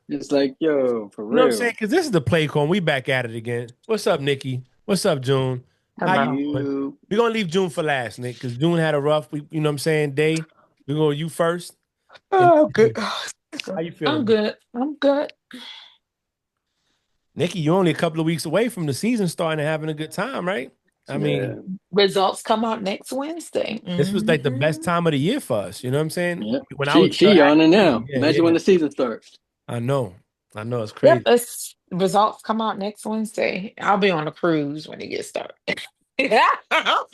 It's like, yo, for You know what I'm saying? real. Because this is the play call. And we back at it again. What's up, Nikki? What's up, June? How you Hello. doing? You We're gonna leave June for last, Nick, because June had a rough week, you know what I'm saying, day. We're going you first. And oh good. how you feeling, I'm bro? good. I'm good. Nikki, you're only a couple of weeks away from the season starting and having a good time, right? I mean, Yeah. Results come out next Wednesday. this was like the best Hmm time of the year for us. You know what I'm saying? Yeah. When I was She still yawning active. now. Yeah, Imagine when yeah. the season starts. I know. I know it's Yep, crazy. it's results come out next Wednesday. I'll be on a cruise when it gets started. Yeah. That's what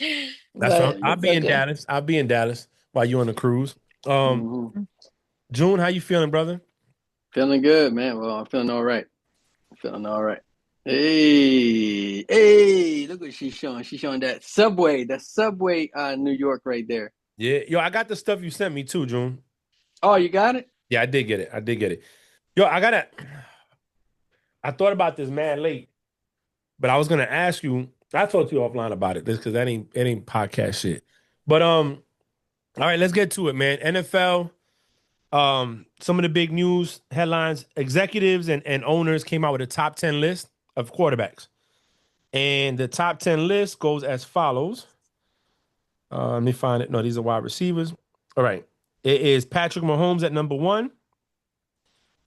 But I'll it's be in okay. Dallas. I'll be in Dallas while you're on the cruise. Um, Hmm. June, how you feeling, brother? Feeling good, man. Well, I'm feeling all right. Feeling all right. Hey, hey, look what she's showing. She's showing that subway New York right there. Yeah, yo, I got the stuff you sent me too, June. Oh, you got it? Yeah, I did get it. I did get it. Yo, I thought about this mad late, but I was gonna ask you. I talked to you offline about this because that ain't podcast shit. But all right, let's get to it, man. NFL. Some of the big news headlines: executives and owners came out with a top 10 list of quarterbacks, and the top 10 list goes as follows. Let me find it. No, these are wide receivers. All right, it is Patrick Mahomes at number one.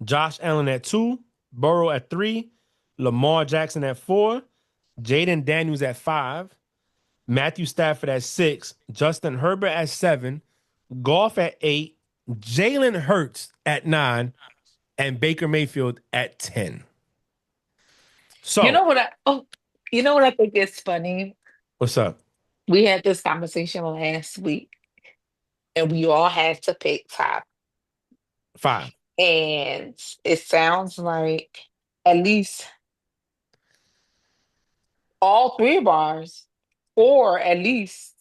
Josh Allen at two, Burrow at three, Lamar Jackson at four, Jaden Daniels at five, Matthew Stafford at six, Justin Herbert at seven, Goff at eight, Jalen Hurts at nine, and Baker Mayfield at 10. You So, know what you know what I think is funny? what's up? We had this conversation last week and we all had to pick top. Five. And it sounds like at least all three of ours, or at least,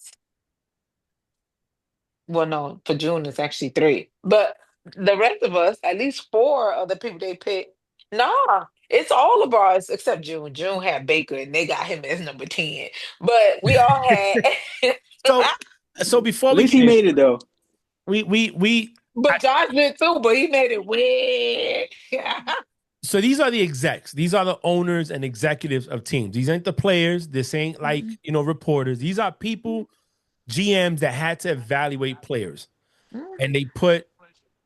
well, no, for June it's actually three. But the rest of us, at least four of the people they picked, nah, it's all of ours except June. June had Baker and they got him as number 10. But we all had so, so before At we least get he in, made it though. I, but Josh did too, but he made it way. so these are the execs. These are the owners and executives of teams. These ain't the players. This ain't like, reporters. These are people, GMs that had to evaluate players. And they put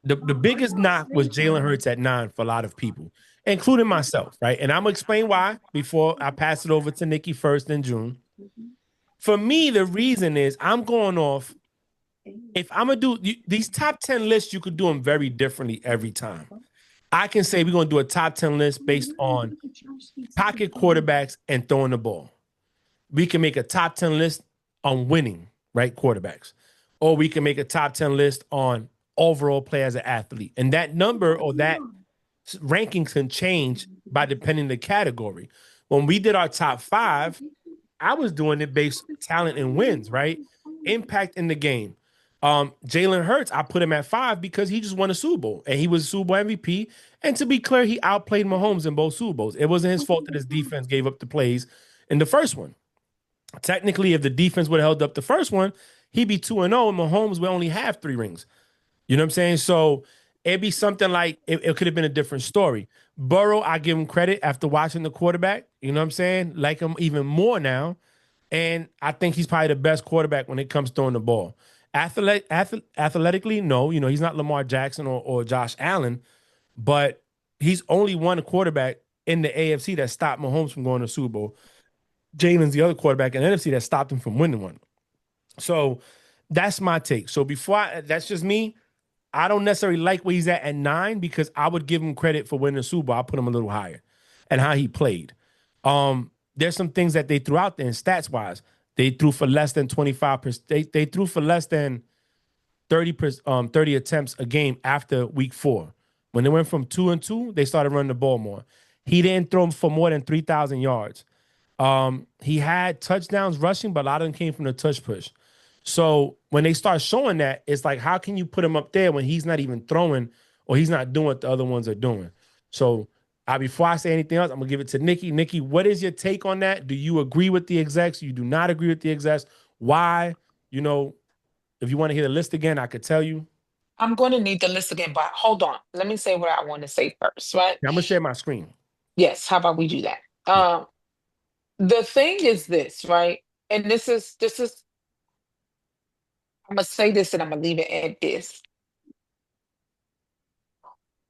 the biggest knock was Jalen Hurts at nine for a lot of people, including myself, right? And I'm gonna explain why before I pass it over to Nikki first in June. For me, the reason is I'm going off. If I'm gonna do these top 10 lists, you could do them very differently every time. I can say we're gonna do a top 10 list based on pocket quarterbacks and throwing the ball. We can make a top 10 list on winning, right? Quarterbacks. Or we can make a top 10 list on overall play as an athlete. And that number or that ranking can change by depending the category. When we did our top five, I was doing it based on talent and wins, right? Impact in the game. Jalen Hurts, I put him at five because he just won a Super Bowl and he was a Super Bowl MVP. And to be clear, he outplayed Mahomes in both Super Bowls. It wasn't his fault that his defense gave up the plays in the first one. Technically, if the defense would have held up the first one, he'd be 2-0, and Mahomes would only have three rings. You know what I'm saying? So it'd be something like it could have been a different story. Burrow, I give him credit after watching the quarterback. You know what I'm saying? Like him even more now. And I think he's probably the best quarterback when it comes throwing the ball. Athletically, no, he's not Lamar Jackson or Josh Allen, but he's only one quarterback in the AFC that stopped Mahomes from going to Super Bowl. Jalen's the other quarterback in the NFC that stopped him from winning one. So that's my take. So that's just me. I don't necessarily like where he's at nine because I would give him credit for winning the Super Bowl. I put him a little higher and how he played. There's some things that they threw out there in stats wise. They threw for less than 25%. They threw for less than 30 attempts a game after week four. When they went from 2-2, they started running the ball more. He didn't throw for more than 3,000 yards. He had touchdowns rushing, but a lot of them came from the touch push. So when they start showing that, it's like, how can you put him up there when he's not even throwing or he's not doing what the other ones are doing? So before I say anything else, I'm gonna give it to Nikki. Nikki, what is your take on that? Do you agree with the execs? You do not agree with the execs? Why? You know, if you want to hear the list again, I could tell you. I'm going to need the list again, but hold on. Let me say what I want to say first, right? I'm gonna share my screen. Yes. How about we do that? Yeah. The thing is this, right? And this is I'm gonna say this and I'm gonna leave it at this.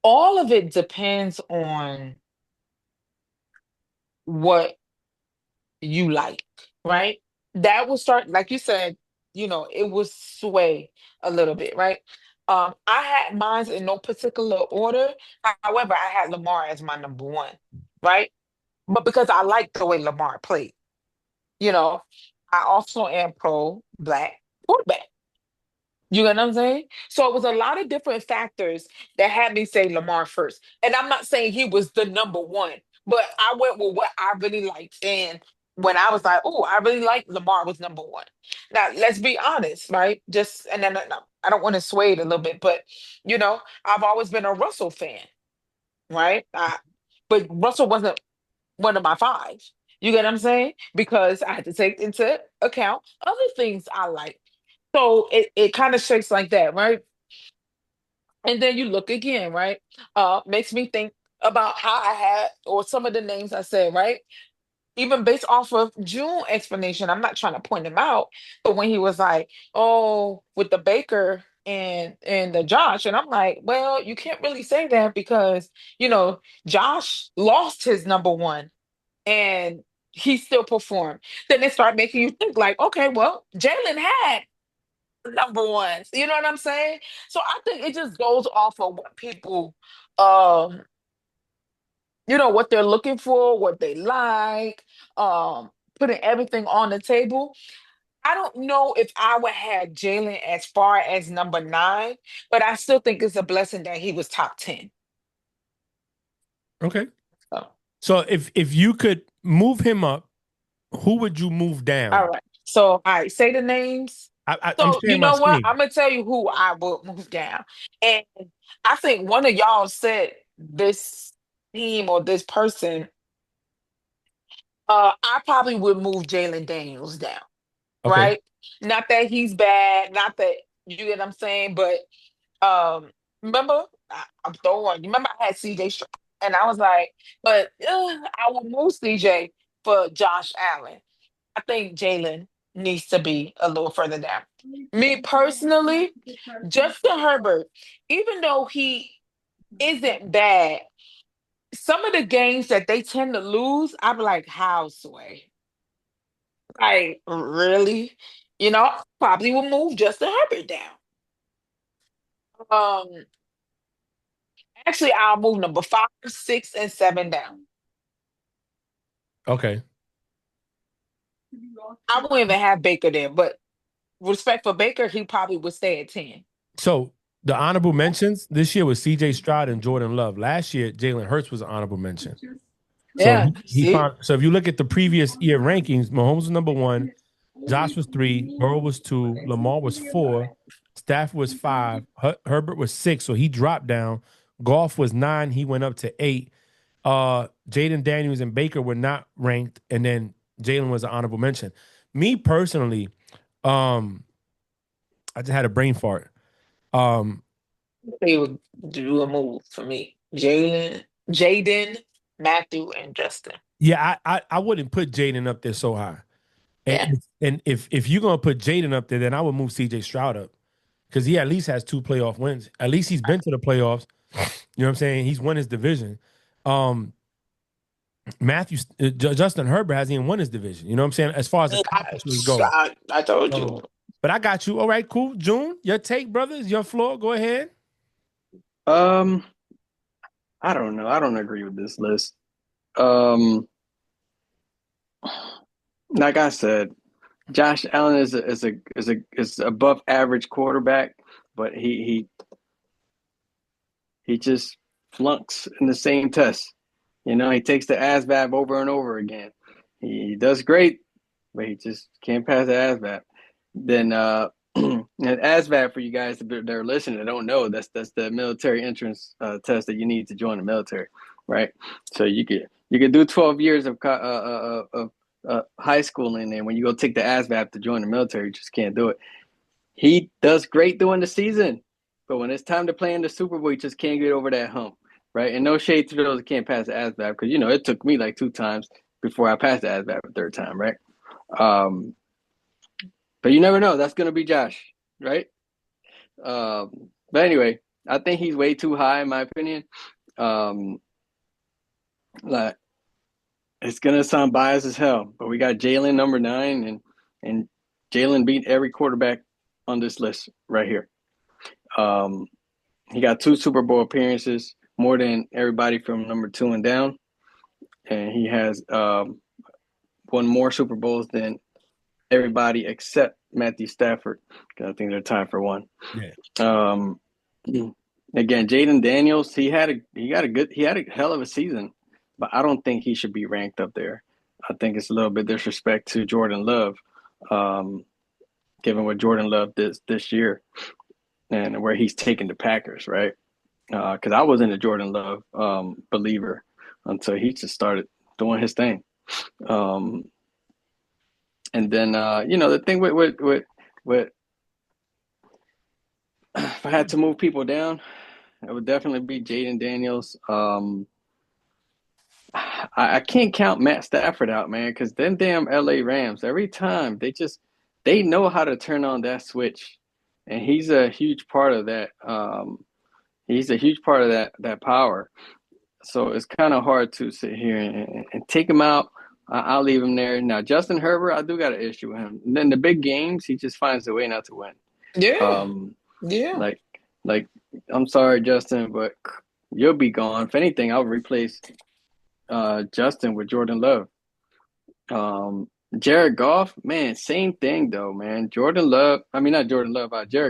All of it depends on what you like, right? That will start, like you said, it will sway a little bit, right? I had mine in no particular order. However, I had Lamar as my number one, right? But because I like the way Lamar played, you know, I also am pro black quarterback. You know what I'm saying? So it was a lot of different factors that had me say Lamar first. And I'm not saying he was the number one, but I went with what I really liked. And when I was like, oh, I really like Lamar was number one. Now, let's be honest, right? Just, and then no, I don't want to sway it a little bit, but, I've always been a Russell fan, right? But Russell wasn't one of my five. You get what I'm saying? Because I had to take into account other things I like. So it kind of shakes like that, right? And then you look again, right? Makes me think about how I had, or some of the names I said, right? Even based off of June explanation, I'm not trying to point him out, but when he was like, "Oh, with the Baker and the Josh," and I'm like, "Well, you can't really say that because Josh lost his number one and he still performed." Then it started making you think, like, okay, well, Jalen had number ones. You know what I'm saying? So I think it just goes off of what people, um, what they're looking for, what they like, um, putting everything on the table. I don't know if I would have Jalen as far as number nine, but I still think it's a blessing that he was top 10. Okay. So, So if you could move him up, who would you move all down? right. So, all right, say the names. I'm So, you sharing my know what? screen. I'm gonna tell you who I will move down. And I think one of y'all said this team or this person. I probably would move Jalen Daniels down, Okay. right? Not that he's bad, not that you get what I'm saying, but remember, I'm throwing. You remember I had CJ and I was like, but I will move CJ for Josh Allen. I think Jalen needs to be a little further down. Me personally, Justin Herbert, even though he isn't bad, some of the games that they tend to lose, I'm like, how, Sway? Like, really? Probably will move Justin Herbert down. Um, Actually, I'll move number five, six, and seven down. Okay. I won't even have Baker there, but respect for Baker, he probably would stay at 10. So the honorable mentions this year was C.J. Stroud and Jordan Love. Last year, Jalen Hurts was an honorable mention. So Yeah, he see? found. So if you look at the previous year rankings, Mahomes was number one, Josh was three, Burrow was two, Lamar was four, Stafford was five, Herbert was six, so he dropped down. Golf was nine, he went up to eight. Jaden Daniels and Baker were not ranked, and then Jalen was an honorable mention. Me personally, um, I just had a brain fart. Um, They would do a move for me. Jaden, Matthew, and Justin. yeah, I wouldn't put Jaden up there so high. Yeah. And if you're gonna put Jaden up there, then I would move CJ Stroud up because he at least has two playoff wins. At least he's been to the playoffs. You know what I'm saying? He's won his division. Um, Justin Herbert hasn't even won his division. You know what I'm saying? As far as I, accomplishments go. I told you. So, but I got you. All right, cool. June, your take, brothers, your floor. Go ahead. Um, I don't know. I don't agree with this list. Um, like I said, Josh Allen is above average quarterback, but he just flunks in the same test. He takes the ASVAB over and over again. He does great, but he just can't pass the ASVAB. Then and ASVAB for you guys that are listening that don't know, that's the military entrance test that you need to join the military, right? So you could do 12 years of high school, and then when you go take the ASVAB to join the military, you just can't do it. He does great during the season, but when it's time to play in the Super Bowl, he just can't get over that hump, right? And no shade to those that can't pass the ASVAB because it took me like 2 times before I passed the ASVAB the third time, right? But you never know. That's gonna be Josh, right? But anyway, I think he's way too high in my opinion. Like it's gonna sound biased as hell, but we got Jalen number 9, and Jalen beat every quarterback on this list right here. He got 2 Super Bowl appearances, more than everybody from number 2 and down, and he has won more Super Bowls than everybody except Matthew Stafford. I think they're tied for 1. Yeah. Again, Jaden Daniels, he had a hell of a season, but I don't think he should be ranked up there. I think it's a little bit disrespect to Jordan Love, given what Jordan Love did this year and where he's taken the Packers, right? Because I wasn't a Jordan Love believer until he just started doing his thing. And then the thing with if I had to move people down, it would definitely be Jaden Daniels. I can't count Matt Stafford out, man, because them damn LA Rams, every time they know how to turn on that switch. And he's a huge part of that. He's a huge part of that power. So it's kind of hard to sit here and take him out. I'll leave him there. Now, Justin Herbert, I do got an issue with him. And then the big games, he just finds a way not to win. Yeah. Yeah. Like I'm sorry, Justin, but you'll be gone. If anything, I'll replace Justin with Jordan Love. Jared Goff, man, same thing though, man. Jared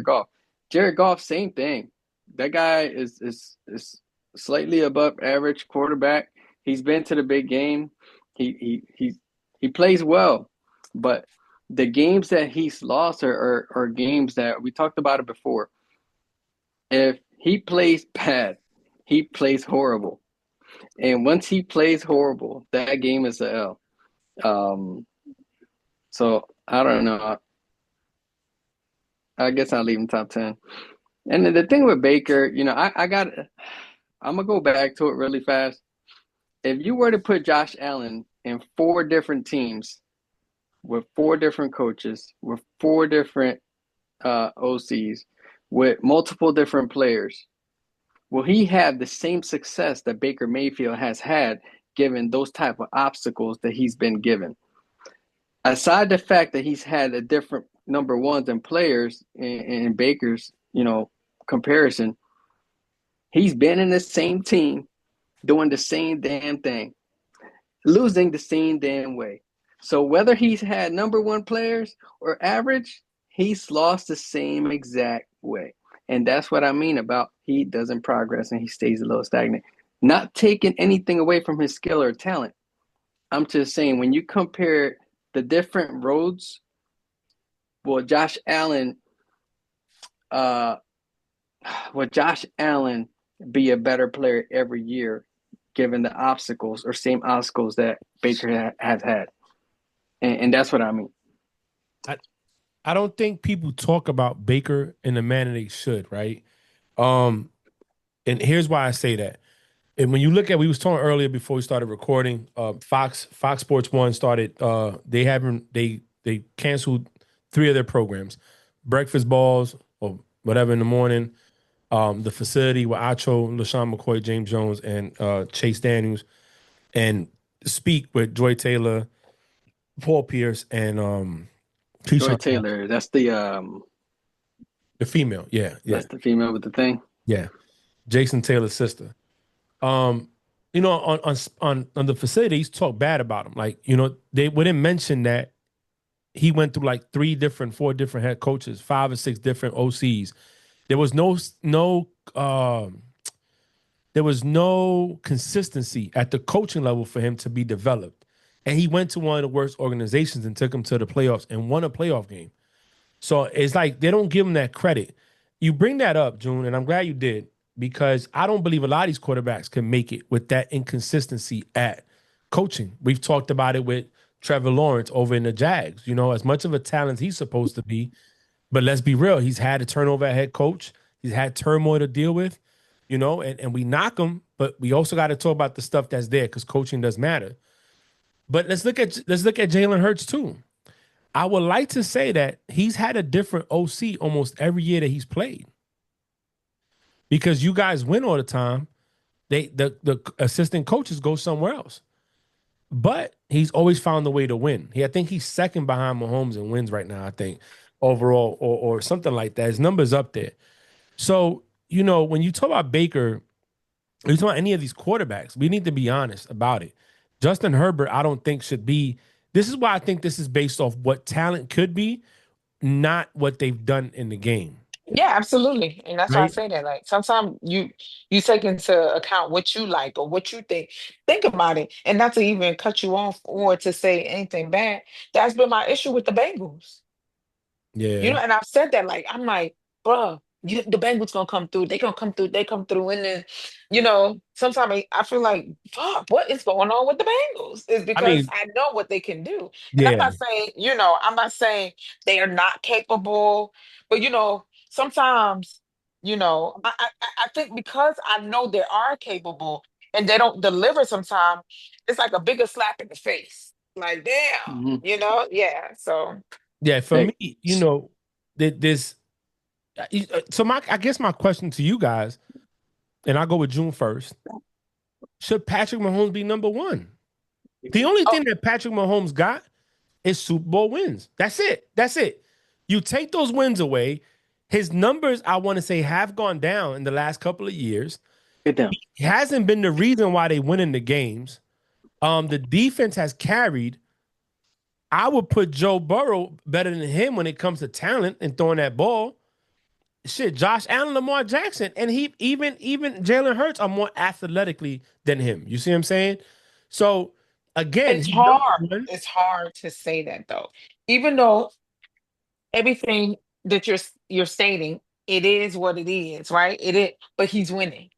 Goff. Jared Goff, same thing. That guy is slightly above average quarterback. He's been to the big game. He plays well, but the games that he's lost are games that we talked about it before. If he plays bad, he plays horrible. And once he plays horrible, that game is a L. So I don't know. I guess I'll leave him top 10. And the thing with Baker, I'm gonna go back to it really fast. If you were to put Josh Allen in 4 different teams with 4 different coaches, with 4 different OCs, with multiple different players, will he have the same success that Baker Mayfield has had given those type of obstacles that he's been given? Aside the fact that he's had a different number ones and players in Baker's, comparison, he's been in the same team doing the same damn thing, losing the same damn way. So whether he's had number 1 players or average, he's lost the same exact way. And that's what I mean about he doesn't progress and he stays a little stagnant. Not taking anything away from his skill or talent. I'm just saying when you compare the different roads, will Josh Allen be a better player every year given the obstacles or same obstacles that Baker has had? And that's what I mean. I don't think people talk about Baker in the manner they should, right? And here's why I say that. And when you look at, we was talking earlier before we started recording, Fox Sports 1 started, they canceled 3 of their programs, breakfast balls or whatever in the morning, the facility with Acho, LaShawn McCoy, James Jones, and Chase Daniels, and Speak with Joy Taylor, Paul Pierce, and Joy Taylor, that's the female, yeah. That's the female with the thing. Yeah, Jason Taylor's sister. On the facilities, talk bad about him. Like, they wouldn't mention that he went through like 4 different head coaches, 5 or 6 different OCs. There was no consistency at the coaching level for him to be developed. And he went to one of the worst organizations and took him to the playoffs and won a playoff game. So it's like they don't give him that credit. You bring that up, June, and I'm glad you did, because I don't believe a lot of these quarterbacks can make it with that inconsistency at coaching. We've talked about it with Trevor Lawrence over in the Jags. As much of a talent he's supposed to be, but let's be real, he's had a turnover at head coach. He's had turmoil to deal with, and we knock him, but we also got to talk about the stuff that's there because coaching does matter. But let's look at Jalen Hurts too. I would like to say that he's had a different OC almost every year that he's played because you guys win all the time. The assistant coaches go somewhere else, but he's always found a way to win. I think he's second behind Mahomes in wins right now. I think overall or something like that. His number's up there. So when you talk about Baker, when you talk about any of these quarterbacks, we need to be honest about it. Justin Herbert, I don't think should be. This is why I think this is based off what talent could be, not what they've done in the game. Yeah, absolutely. And that's why I Right? say that. Like sometimes you take into account what you like or what you think. Think about it. And not to even cut you off or to say anything bad. That's been my issue with the Bengals. Yeah. And I've said that, like, I'm like, bruh, the Bengals gonna come through. They gonna come through. They come through. And then, sometimes I feel like, fuck, what is going on with the Bengals? Is I because mean, I know what they can do. And yeah. I'm not saying they are not capable, but sometimes, I think because I know they are capable and they don't deliver sometimes, it's like a bigger slap in the face. Like, damn, Mm-hmm. yeah. So Yeah. For Hey, me, that this. So I guess my question to you guys, and I'll go with June 1st. Should Patrick Mahomes be number one? The only oh, thing that Patrick Mahomes got is Super Bowl wins. That's it. That's it. You take those wins away, his numbers, I want to say, have gone down in the last couple of years. get down. He hasn't been the reason why they win in the games. The defense has carried. I would put Joe Burrow better than him when it comes to talent and throwing that ball. Shit, Josh Allen, Lamar Jackson, and he even Jalen Hurts are more athletically than him. You see what I'm saying? So again, it's he's number hard. one. It's hard to say that though. Even though everything that you're stating, it is what it is, right? It is, but he's winning.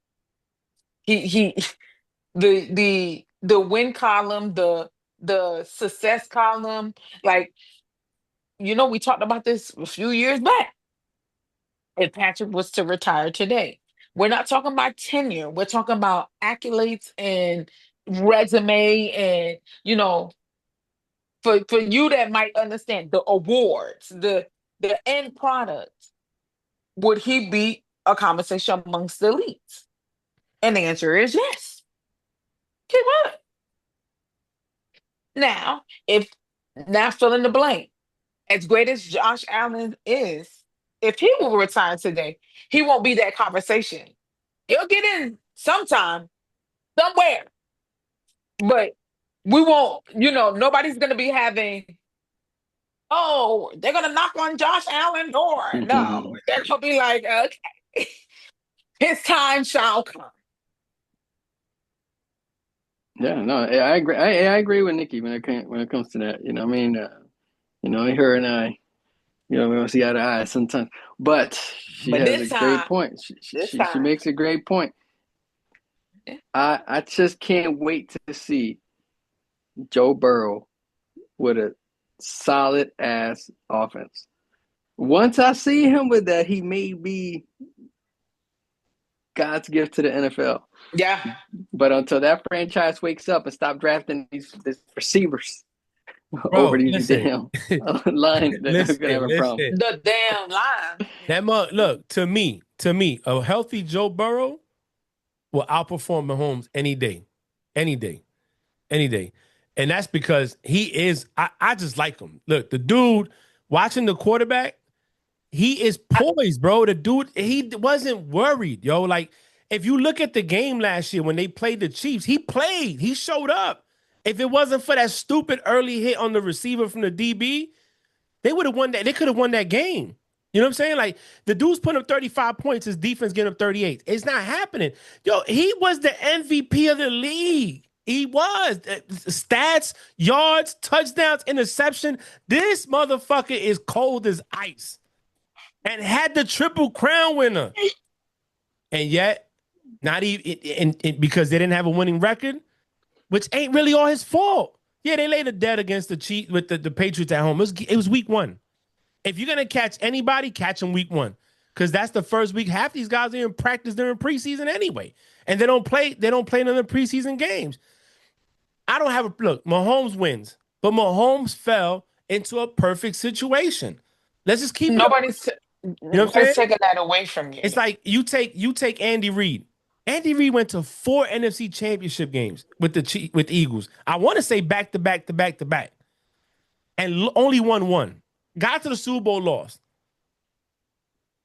He the win column, the success column, like we talked about this a few years back. If Patrick was to retire today, we're not talking about tenure. We're talking about accolades and resume and for you that might understand the awards, the end product, would he be a conversation amongst the elites? And the answer is yes. He would. Now, if now fill in the blank, as great as Josh Allen is, if he will retire today, he won't be that conversation. He'll get in sometime, somewhere, but we won't, nobody's gonna be having, oh, they're gonna knock on Josh Allen's door. No, they're gonna be like, okay, his time shall come. Yeah, no, I agree. I agree with Nikki when it comes to that. I mean, her and I, we don't see eye to eye sometimes, but she But has a great point. this She time, makes a great point. yeah. I just can't wait to see Joe Burrow with a solid ass offense. Once I see him with that, he may be God's gift to the NFL. Yeah. But until that franchise wakes up and stop drafting these receivers over Bro, these listen. damn line, they're gonna have a problem. Listen. The damn line. Look, to me, a healthy Joe Burrow will outperform Mahomes any day. Any day. Any day. And that's because he is, I just like him. Look, the dude watching the quarterback, he is poised, bro. The dude, he wasn't worried, yo. Like, if you look at the game last year when they played the Chiefs, he played. He showed up. If it wasn't for that stupid early hit on the receiver from the DB, they would have won that. They could have won that game. You know what I'm saying? Like, the dude's putting up 35 points, his defense getting up 38. It's not happening. Yo, he was the MVP of the league. He was. Stats, yards, touchdowns, interception. This motherfucker is cold as ice and had the triple crown winner. And yet, not even because they didn't have a winning record, which ain't really all his fault. Yeah, they laid a dead against the Chiefs with the Patriots at home. It was week one. If you're gonna catch anybody, catch them week one. because that's the first week. Half these guys didn't practice during preseason anyway, and they don't play. They don't play none of the preseason games. I don't have a look. Mahomes wins, but Mahomes fell into a perfect situation. Let's just keep it. Nobody's You know what I'm nobody's saying? taking that away from It's you. like you take Andy Reid. Andy Reid went to 4 NFC Championship games with with Eagles. I want to say back to back to back to back, and only won one. Got to the Super Bowl, lost.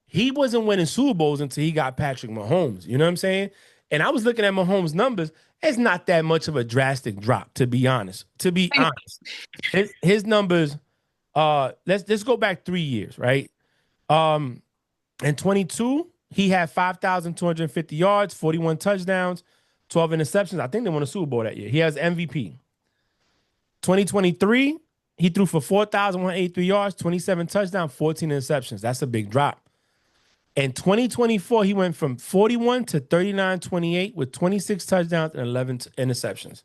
He wasn't winning Super Bowls until he got Patrick Mahomes. You know what I'm saying? And I was looking at Mahomes' numbers. It's not that much of a drastic drop, to be honest. To be honest, his numbers. Let's go back 3 years, right? In 22, he had 5,250 yards, 41 touchdowns, 12 interceptions. I think they won a Super Bowl that year. He has MVP. 2023, he threw for 4,183 yards, 27 touchdowns, 14 interceptions. That's a big drop. In 2024, he went from 41 to 39-28 with 26 touchdowns and 11 interceptions.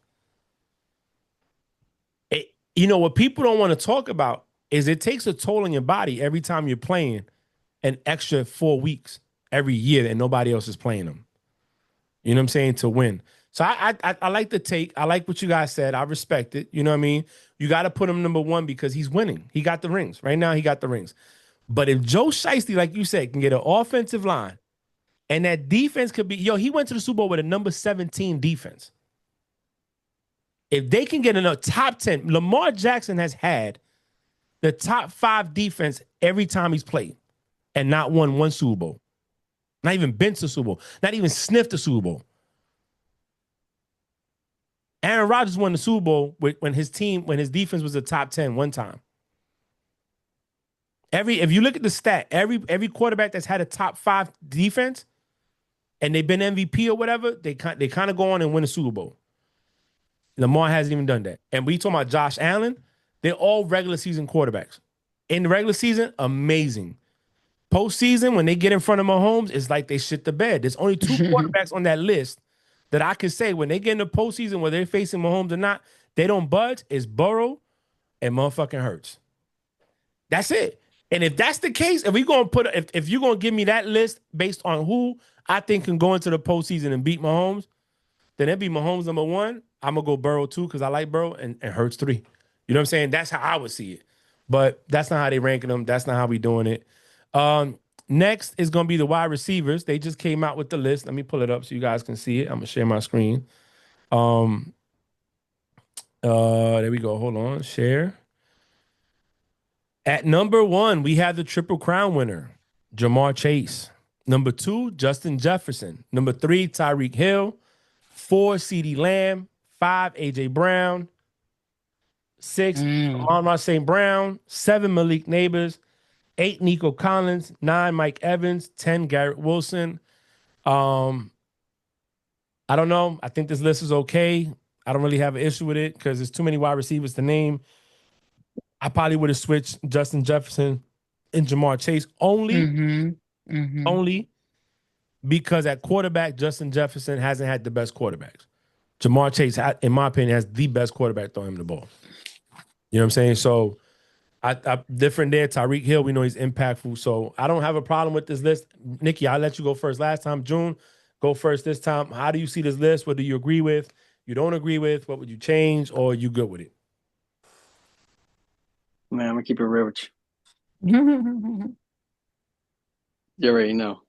What people don't want to talk about is it takes a toll on your body every time you're playing an extra 4 weeks every year and nobody else is playing them. You know what I'm saying? To win. So I like the take. I like what you guys said. I respect it. You know what I mean? You got to put him number one because he's winning. He got the rings. Right now, he got the rings. But if Joe Shiesty, like you said, can get an offensive line and that defense could be, he went to the Super Bowl with a number 17 defense. If they can get in a top 10, Lamar Jackson has had the top 5 defense every time he's played and not won one Super Bowl. Not even been to Super Bowl. Not even sniffed a Super Bowl. Aaron Rodgers won the Super Bowl when his defense was the top 10 one time. If you look at the stat, every quarterback that's had a top 5 defense and they've been MVP or whatever, they kind of go on and win a Super Bowl. Lamar hasn't even done that. And we talking about Josh Allen, they're all regular season quarterbacks. In the regular season, amazing. Postseason, when they get in front of Mahomes, it's like they shit the bed. There's only 2 quarterbacks on that list that I could say when they get in the postseason, whether they're facing Mahomes or not, they don't budge. It's Burrow and motherfucking Hurts. That's it. And if that's the case, if you're gonna give me that list based on who I think can go into the postseason and beat Mahomes, then it'd be Mahomes number 1. I'm gonna go Burrow 2 because I like Burrow and Hurts 3. You know what I'm saying? That's how I would see it. But that's not how they ranking them. That's not how we doing it. Next is gonna be the wide receivers. They just came out with the list. Let me pull it up so you guys can see it. I'm gonna share my screen. There we go. Hold on. Share. At number 1, we have the Triple Crown winner, Jamar Chase. Number 2, Justin Jefferson. Number 3, Tyreek Hill. 4, CeeDee Lamb. 5, A.J. Brown. 6, Amon-Ra St. Brown. 7, Malik Neighbors. 8, Nico Collins. 9, Mike Evans. 10, Garrett Wilson. I don't know. I think this list is okay. I don't really have an issue with it because there's too many wide receivers to name. I probably would have switched Justin Jefferson and Jamar Chase only because at quarterback, Justin Jefferson hasn't had the best quarterbacks. Jamar Chase, in my opinion, has the best quarterback throwing him the ball. You know what I'm saying? So I different there. Tyreek Hill, we know he's impactful. So I don't have a problem with this list. Nikki, I'll let you go first last time. June, go first this time. How do you see this list? What do you agree with? You don't agree with? What would you change? Or are you good with it? Man, I'm gonna keep it real with you. You already know.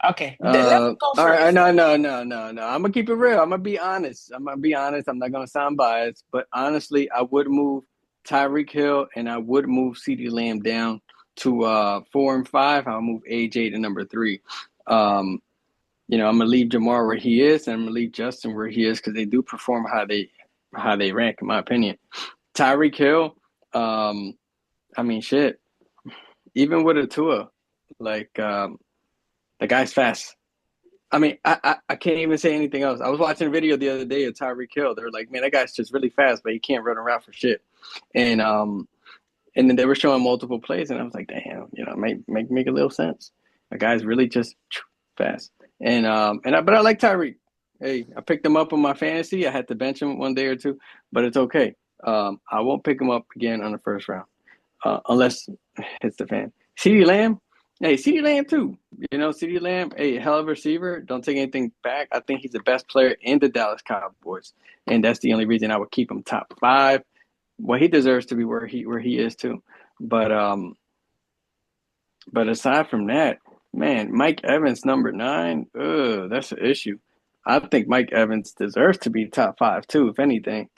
Okay, let me go All right, first. no. I'm gonna keep it real. I'm gonna be honest. I'm not gonna sound biased, but honestly, I would move Tyreek Hill and I would move CeeDee Lamb down to 4 and 5. I'll move AJ to number 3. I'm gonna leave Jamar where he is, and I'm gonna leave Justin where he is because they do perform how they rank, in my opinion. Tyreek Hill, shit. Even with a Tua, like the guy's fast. I can't even say anything else. I was watching a video the other day of Tyreek Hill. They were like, man, that guy's just really fast, but he can't run around for shit. And then they were showing multiple plays, and I was like, damn, make a little sense. The guy's really just fast. But I like Tyreek. Hey, I picked him up on my fantasy. I had to bench him one day or two, but it's okay. I won't pick him up again on the first round unless it's the fan. CeeDee Lamb, Hey, CeeDee Lamb too. CeeDee Lamb, a hell of a receiver. Don't take anything back. I think he's the best player in the Dallas Cowboys, and that's the only reason I would keep him top five. Well, he deserves to be where he is too. But but aside from that, man, Mike Evans number nine, that's an issue. I think Mike Evans deserves to be top five too. If anything,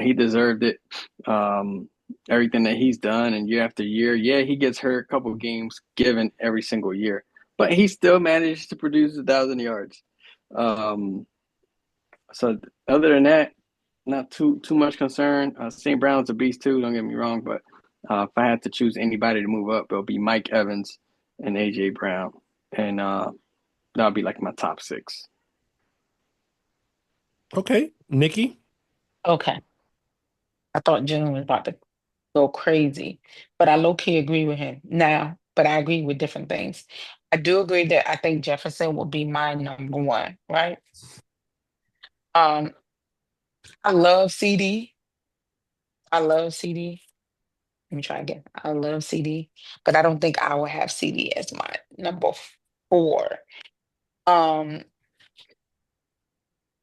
he deserved it. Um, Everything that he's done, and year after year, yeah, he gets hurt a couple of games given every single year, but he still managed to produce 1,000 yards. Um, so other than that, not too much concern. St. Brown's a beast too. Don't get me wrong, but if I had to choose anybody to move up, it'll be Mike Evans and AJ Brown, and that'll be like my top six. Okay, Nikki. Okay. I thought June was about to go crazy, but I low key agree with him now. But I agree with different things. I do agree that I think Jefferson will be my number one, right? Um, I love CD. I love CD. Let me try again. I love CD, but I don't think I will have CD as my number four. Um,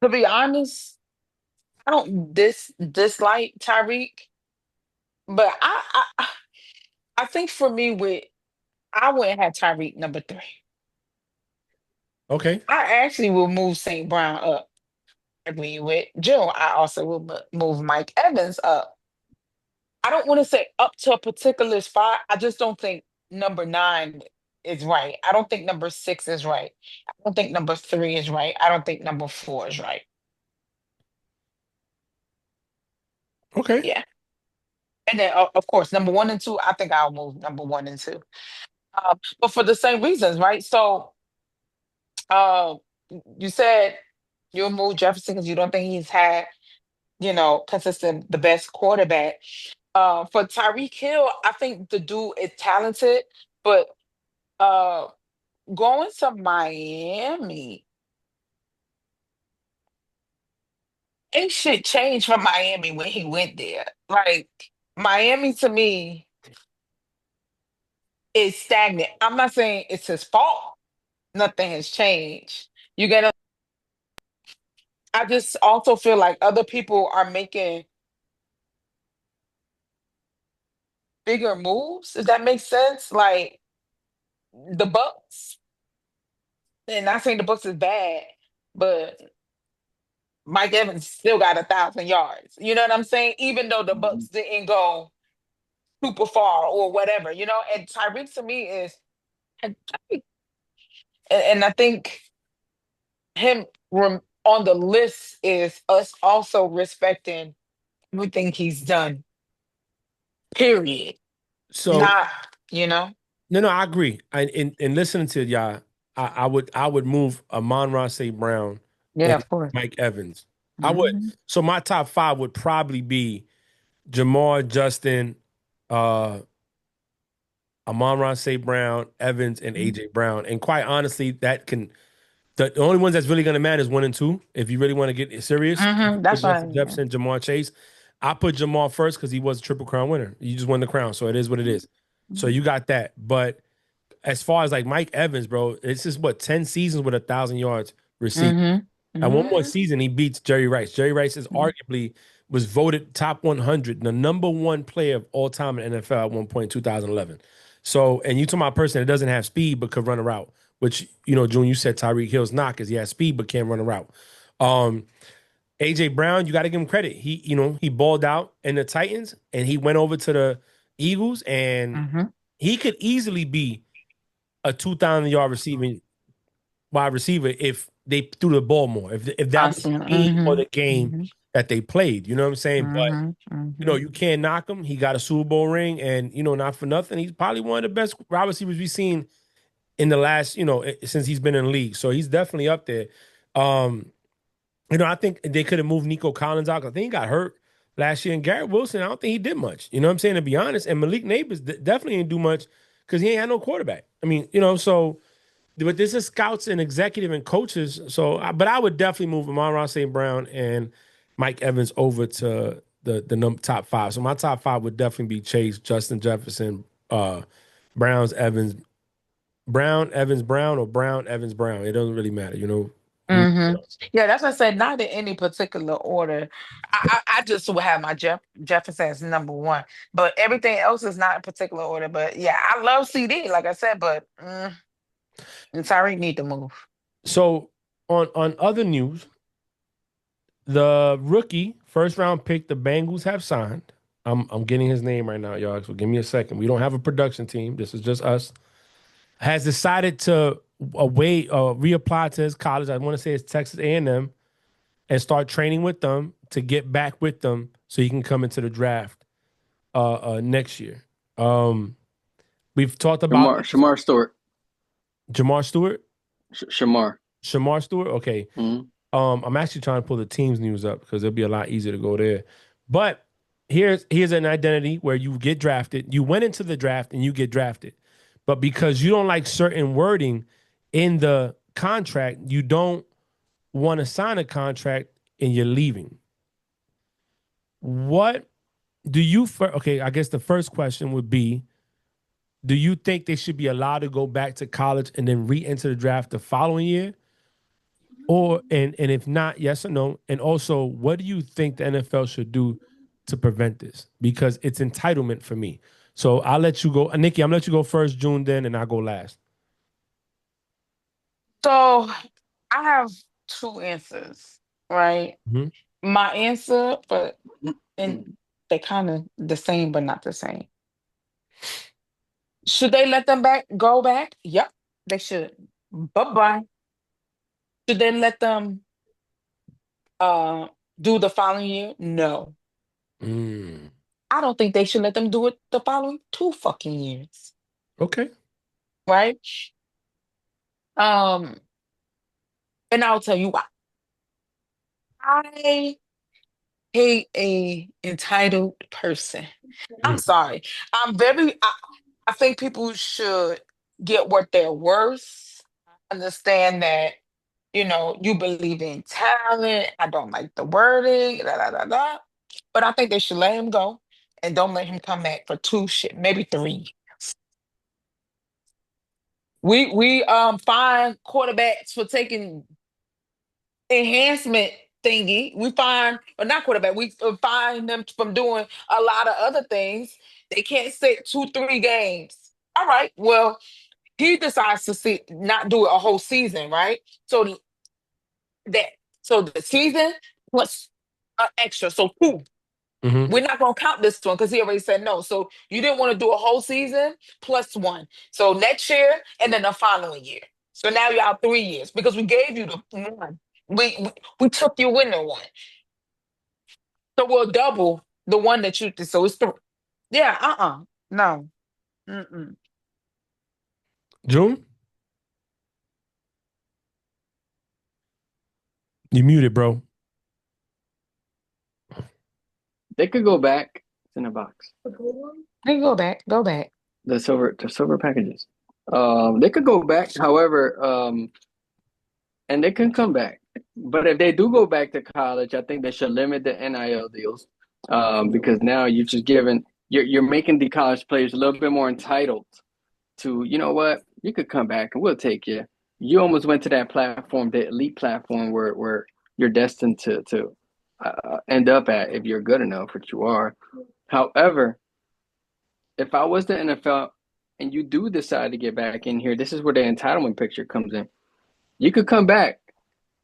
to be honest, I don't dislike Tyreek, but I think for me with I wouldn't have Tyreek number three. Okay. I actually will move St. Brown up. Agree with June. I also will move Mike Evans up. I don't want to say up to a particular spot. I just don't think number nine is right. I don't think number six is right. I don't think number three is right. I don't think number four is right. Okay. Yeah. And then, of course, number one and two, I think I'll move number one and two. But for the same reasons, right? So, uh, you said you'll move Jefferson because you don't think he's had, consistent the best quarterback. For Tyreek Hill, I think the dude is talented, but uh, going to Miami, ain't shit changed from Miami when he went there. Like Miami to me is stagnant. I'm not saying it's his fault. Nothing has changed. You get. I just also feel like other people are making bigger moves. If that makes sense, like the Bucks. And not saying the Bucks is bad, but Mike Evans still got 1,000 yards. You know what I'm saying? Even though the Mhm. Bucks didn't go super far or whatever, And Tyreek to me is, and, and I think him on the list is us also respecting everything he's done. Period. So Not, you know. no, I agree. In listening to y'all, I would move Amon-Ra St. Brown Yeah, and of course. Mike Evans. I would. Hmm. So my top five would probably be Jamar, Justin, uh, Amon-Ra St. Brown, Evans, and AJ Brown. And quite honestly, the only ones that's really going to matter is one and two. If you really want to get serious, That's Justin right. Yeah. Jefferson, Jamar Chase. I put Jamar first because he was a Triple Crown winner. You just won the crown, so it is what it is. So you got that. But as far as like Mike Evans, bro, it's just what 10 seasons with 1,000 yards received. Hmm. And one more Hmm. season, he beats Jerry Rice. Jerry Rice is arguably was voted top 100, the number one player of all time in NFL at one point in 2011. So, and you talking about a person that doesn't have speed but could run a route, which June, you said Tyreek Hill's not because he has speed but can't run a route. Um, AJ Brown, you got to give him credit. He balled out in the Titans and he went over to the Eagles and Hmm. he could easily be a 2,000 yard receiving wide receiver if they threw the ball more, if that was the Constantly. scheme or Hmm. the game Hmm. that they played. You know what I'm saying? But Hmm. Hmm. you can't knock him. He got a Super Bowl ring, and not for nothing, he's probably one of the best wide receivers we've seen in the last, since he's been in the league. So he's definitely up there. Um, I think they could have moved Nico Collins out 'cause I think he got hurt last year. And Garrett Wilson, I don't think he did much. You know what I'm saying? To be honest, and Malik Neighbors definitely didn't do much because he ain't had no quarterback. I mean, so but this is scouts and executive and coaches. So, but I would definitely move Amon-Ra St. Brown and Mike Evans over to the top five. So my top five would definitely be Chase, Justin Jefferson, Browns, Evans, Brown, Evans, Brown, or Brown, Evans, Brown. It doesn't really matter, Hmm. Yeah, that's what I said. Not in any particular order. I just would have my Jefferson as number one, but everything else is not in particular order. But yeah, I love CD, like I said, but and Tyreek need to move. So on other news, the rookie first round pick the Bengals have signed. I'm getting his name right now, y'all. So give me a second. We don't have a production team. This is just us. Has decided to reapply to his college. I want to say it's Texas A&M, and start training with them to get back with them so he can come into the draft next year. Um, we've talked about this. Shamar Stewart. Jamar Stewart, Shamar. Shamar Stewart. Okay. Mm-hmm. I'm actually trying to pull the team's news up because it'll be a lot easier to go there. But here's an identity where you get drafted. You went into the draft and you get drafted, but because you don't like certain wording in the contract, you don't want to sign a contract and you're leaving. What do you? Okay, I guess the first question would be: do you think they should be allowed to go back to college and then re-enter the draft the following year? Or and if not, yes or no? And also, what do you think the NFL should do to prevent this? Because it's entitlement for me. So I'll let you go. Nikki, I'm gonna let you go first, June, then, and I'll go last. So I have two answers, right? Mhm. My answer, but and they kind of the same, but not the same. Should they let them go back? Yep, they should. Bye bye. Should they let them uh do the following year? No. Mm. I don't think they should let them do it the following 2 fucking years. Okay. Right? Um, and I'll tell you why. I hate a entitled person. I'm Mm. sorry. I think people should get what they're worth. Understand that, you believe in talent. I don't like the wording, da, da, da, da. But I think they should let him go and don't let him come back for two shit, maybe three. We find quarterbacks for taking enhancement thingy. We find, or not quarterback, we find them from doing a lot of other things. They can't sit 2, 3 games. All right, well, he decides to not do it a whole season, right? That so the season plus extra, so two. Hmm. We're not gonna count this one because he already said no. So you didn't want to do a whole season plus one. So next year and then the following year. So now you're out 3 years because we gave you the one. We took you in the one. So we'll double the one that you did. So it's three. Yeah, no. Mm-mm. June, you muted, bro. They could go back. It's in a box. Hey, go back, go back. The silver packages. They could go back. However, and they can come back. But if they do go back to college, I think they should limit the NIL deals, because now you're making the college players a little bit more entitled to, you know what, you could come back and we'll take you. You almost went to that platform, the elite platform, where you're destined to end up at if you're good enough, which you are. However, if I was the NFL and you do decide to get back in here, this is where the entitlement picture comes in. You could come back,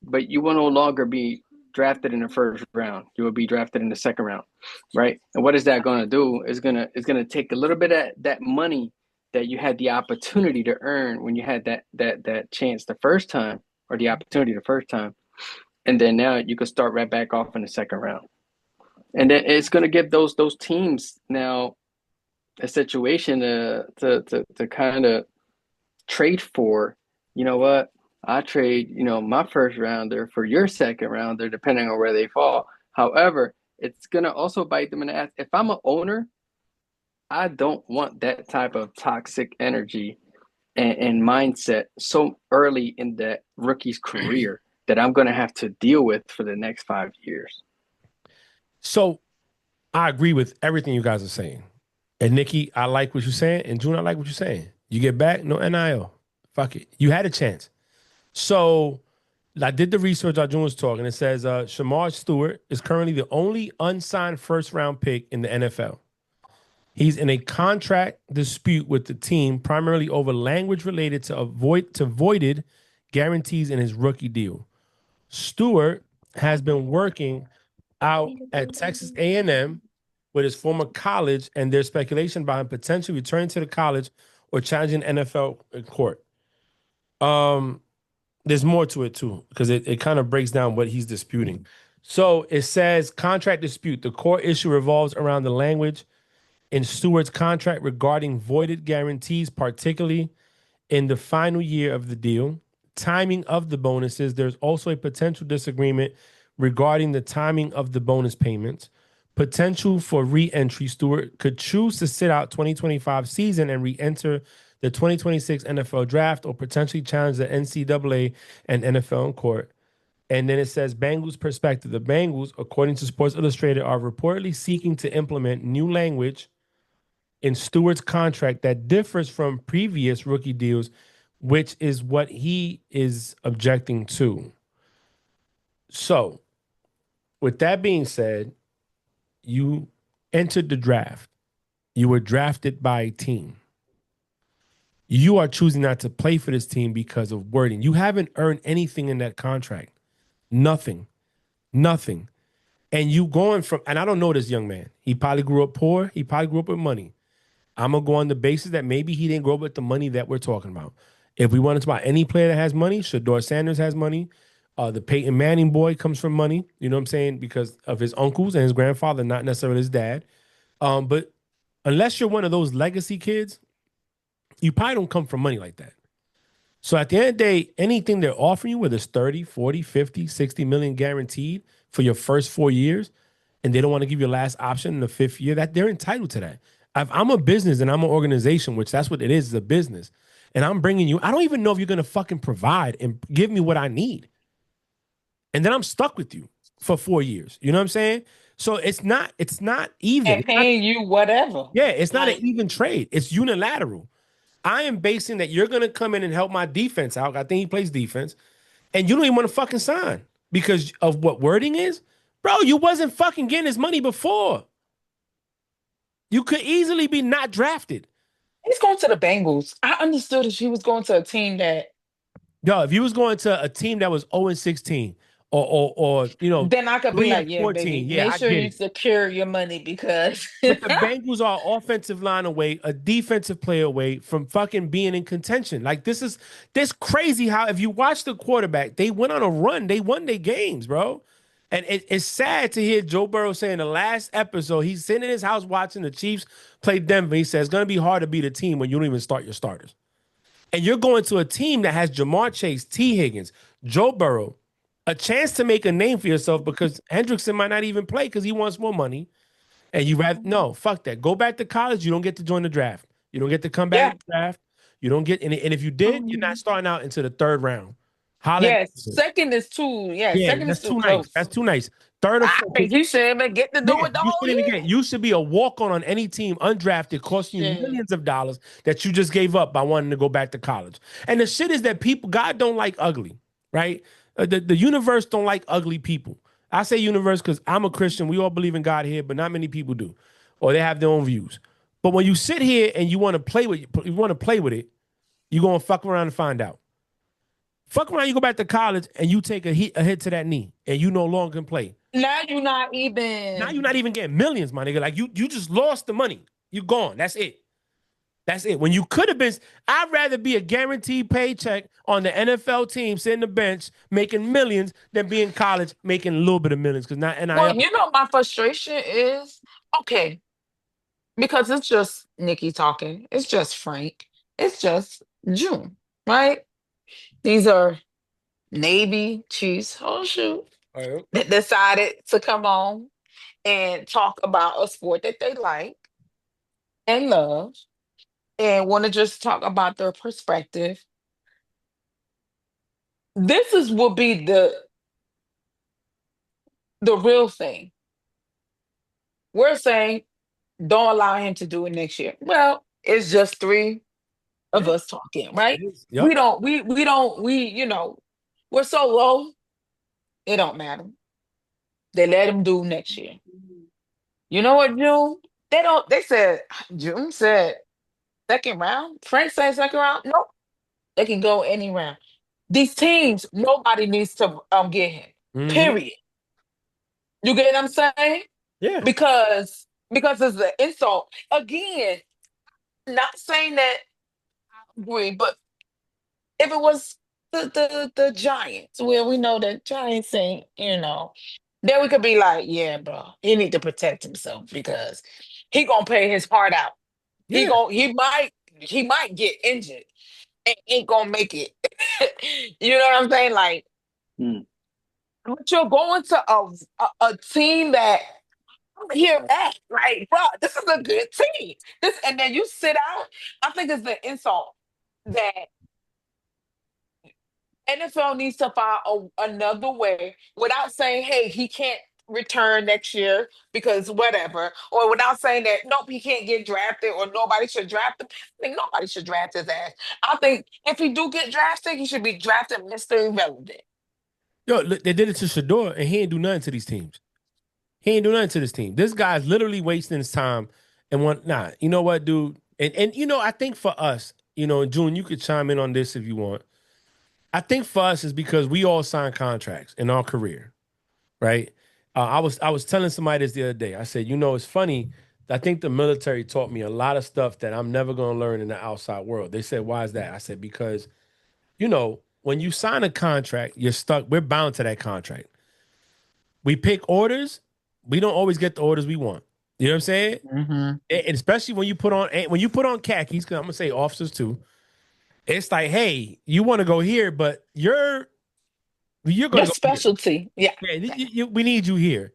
but you will no longer be drafted in the first round. You will be drafted in the second round, right? And what is that going to do? It's gonna take a little bit of that money that you had the opportunity to earn when you had that chance the first time, or the opportunity the first time, and then now you can start right back off in the second round. And then it's going to give those teams now a situation to kind of trade for. You know what? I trade, my first rounder for your second rounder, depending on where they fall. However, it's gonna also bite them in the ass. If I'm an owner, I don't want that type of toxic energy and mindset so early in that rookie's career that I'm gonna have to deal with for the next 5 years. So I agree with everything you guys are saying. And Nikki, I like what you're saying. And June, I like what you're saying. You get back, no NIL. Fuck it. You had a chance. So I did the research. Our June was talking. It says Shamar Stewart is currently the only unsigned first round pick in the NFL. He's in a contract dispute with the team, primarily over language related to voided guarantees in his rookie deal. Stewart has been working out at Texas A&M with his former college, and there's speculation about him potentially returning to the college or challenging NFL in court. There's more to it too, because it kind of breaks down what he's disputing. So it says contract dispute. The core issue revolves around the language in Stewart's contract regarding voided guarantees, particularly in the final year of the deal. Timing of the bonuses. There's also a potential disagreement regarding the timing of the bonus payments. Potential for re-entry. Stewart could choose to sit out 2025 season and re-enter the 2026 NFL draft or potentially challenge the NCAA and NFL in court. And then it says Bengals perspective. The Bengals, according to Sports Illustrated, are reportedly seeking to implement new language in Stewart's contract that differs from previous rookie deals, which is what he is objecting to. So, with that being said, you entered the draft. You were drafted by a team. You are choosing not to play for this team because of wording. You haven't earned anything in that contract. Nothing. Nothing. And you going from, and I don't know this young man. He probably grew up poor. He probably grew up with money. I'm going to go on the basis that maybe he didn't grow up with the money that we're talking about. If we wanted to buy any player that has money, Shador Sanders has money. The Peyton Manning boy comes from money. You know what I'm saying? Because of his uncles and his grandfather, not necessarily his dad. But unless you're one of those legacy kids, you probably don't come from money like that. So at the end of the day, anything they're offering you, whether it's 30, 40, 50, 60 million guaranteed for your first 4 years, and they don't want to give you a last option in the fifth year, that they're entitled to that. If I'm a business and I'm an organization, which that's what it is a business, and I'm bringing you, I don't even know if you're going to fucking provide and give me what I need. And then I'm stuck with you for 4 years. You know what I'm saying? So it's not even. And paying you whatever. Yeah, it's not an Like, even trade. It's unilateral. I am basing that you're going to come in and help my defense out. I think he plays defense. And you don't even want to fucking sign because of what wording is. Bro, you wasn't fucking getting his money before. You could easily be not drafted. he's going to the Bengals. I understood if he was going to a team that Yo, if you was going to a team that was 0-16 or you know, then I could be 3 and like, yeah, 14, baby, yeah, make I sure get you it. secure your money because But the Bengals are offensive line away, a defensive player away from fucking being in contention. Like this crazy how if you watch the quarterback, they went on a run, they won their games, bro. And it's sad to hear Joe Burrow say in the last episode, he's sitting in his house watching the Chiefs play Denver. He says it's gonna be hard to beat a team when you don't even start your starters. And you're going to a team that has Jamar Chase, T. Higgins, Joe Burrow, a chance to make a name for yourself because Hendrickson might not even play because he wants more money. And you rather no, fuck that. Go back to college. You don't get to join the draft. You don't get to come back in yeah, the draft. You don't get and if you did, you're not starting out into the third round. Holla yeah. Second is too, yeah, yeah, second is that's too too nice. close. That's too nice. Third or I fourth. think he should even get to do Yeah, it the you whole shouldn't even year. get. You should be a walk on any team, undrafted, costing you Shit. millions of dollars that you just gave up by wanting to go back to college. And the shit is that people, God don't like ugly, right? The universe don't like ugly people. I say universe because I'm a Christian. We all believe in God here, but not many people do, or they have their own views. But when you sit here and you want to play with, you want to play with it, you're gonna fuck around and find out. Fuck around, you go back to college and you take a hit to that knee, and you no longer can play. Now you're not Now you're even. not even getting millions, my nigga. Like you just lost the money. You gone. That's it. That's it. When you could have been, I'd rather be a guaranteed paycheck on the NFL team, sitting the bench, making millions, than be in college making a little bit of millions. Because not Well, NIL. you know, my frustration is okay because it's just Nikki talking. It's just Frank. It's just June, right? These are Navy Chiefs. Oh shoot, Right. that decided to come on and talk about a sport that they like and love and want to just talk about their perspective. This is will be the real thing. We're saying don't allow him to do it next year. Well, it's just three. of us talking, It right? is. Yep. We're so low, it don't matter. They let him do next year. You know what, June? June said second round. Frank said second round. Nope. They can go any round. These teams, nobody needs to get him. Hmm. Period. You get what I'm saying? Yeah. Because it's an insult. Again, not saying that I agree, but if it was the Giants, where we know that Giants ain't, then we could be like, yeah, bro, he need to protect himself because he gonna pay his heart out. He Yeah. gon' he might get injured and ain't gonna make it. You know what I'm saying? Like, Mm. but you're going to a team that hear that, like, bro, this is a good team. This and then you sit out. I think it's the insult that NFL needs to find another way without saying, hey, he can't return next year because whatever, or without saying that nope, he can't get drafted or nobody should draft him. I think nobody should draft his ass. I think if he do get drafted, he should be drafted Mr. Irrelevant. Yo, look, they did it to Shador, and he ain't do nothing to these teams. He ain't do nothing to this team. This guy's literally wasting his time. And you know what, dude? And I think for us, and June, you could chime in on this if you want. I think for us is because we all signed contracts in our career, right? I was telling somebody this the other day. I said, it's funny. I think the military taught me a lot of stuff that I'm never gonna learn in the outside world. They said, why is that? I said, because when you sign a contract, you're stuck. We're bound to that contract. We pick orders. We don't always get the orders we want. You know what I'm saying? Mm-hmm. And especially when you put on khakis, because I'm gonna say officers too. It's like, hey, you want to go here, but you're Your gonna go here. specialty. Yeah. Yeah, we need you here.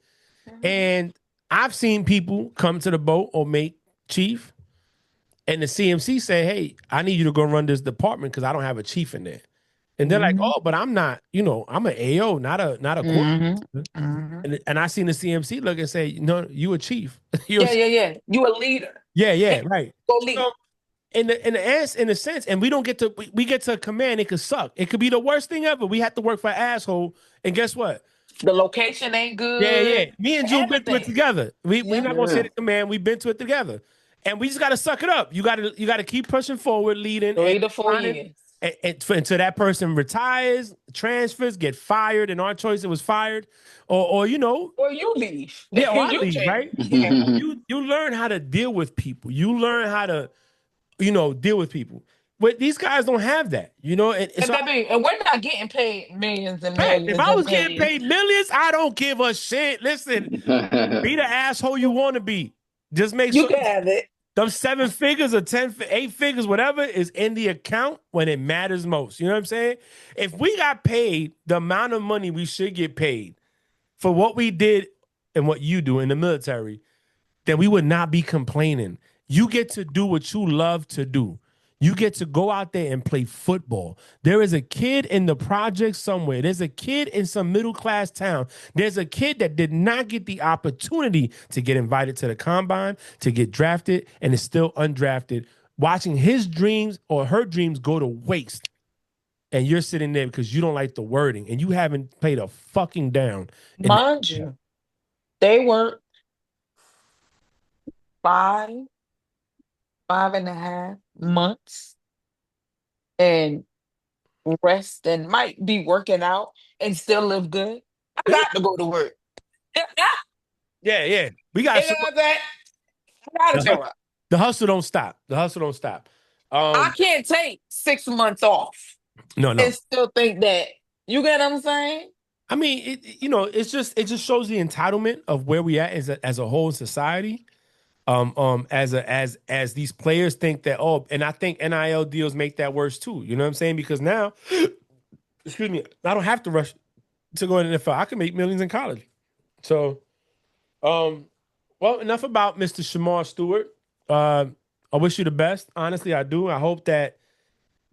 Mhm. And I've seen people come to the boat or make chief, and the CMC say, hey, I need you to go run this department because I don't have a chief in there. And they're like, Mhm. oh, but I'm not, I'm an AO, not a Mhm. quarterback. Mhm. And I seen the CMC look and say, no, you a chief. You're Yeah, yeah, yeah. You a leader. yeah, Yeah. yeah, right. Go lead. So in a sense, and we don't get to we get to a command, it could suck. It could be the worst thing ever. We have to work for an asshole. And guess what? The location ain't Yeah, good. yeah. Me and June been through it Everything. together. We're Yeah. not gonna say Yeah. the command, we've been through it together. And we just gotta suck it up. You gotta keep pushing forward, leading and 3 to 4 grinding. years. Until that person retires, transfers, get fired, and our choice it was fired, or Or you leave. yeah, or I You leave, change. right? Yeah. You learn how to deal with people. You learn how to deal with people. But these guys don't have that, and And so baby, and we're not getting paid millions and fact, if millions I and was getting millions. paid millions, I don't give a shit. Listen, be the asshole you want to be. Just make You sure can have it. them 7 figures or 10, 8 figures, whatever, is in the account when it matters most. You know what I'm saying? If we got paid the amount of money we should get paid for what we did and what you do in the military, then we would not be complaining. You get to do what you love to do. You get to go out there and play football. There is a kid in the project somewhere. There's a kid in some middle class town. There's a kid that did not get the opportunity to get invited to the combine, to get drafted, and is still undrafted, watching his dreams or her dreams go to waste. And you're sitting there because you don't like the wording and you haven't played a fucking down. And Mind you, they work 5, 5.5 months and rest and might be working out and still live good. I got to go to work. You know yeah, yeah. We got to show what I'm saying? I gotta up. show up. The hustle don't stop. The hustle don't stop. I Um, can't take 6 months off no, and no. still think that. You get what I'm saying? I mean, it just shows the entitlement of where we at as a whole society. As these players think that, and I think NIL deals make that worse too. You know what I'm saying? Because now, excuse me, I don't have to rush to go to the NFL. I can make millions in college. So, um, well, enough about Mr. Shamar Stewart. I wish you the best. Honestly, I do. I hope that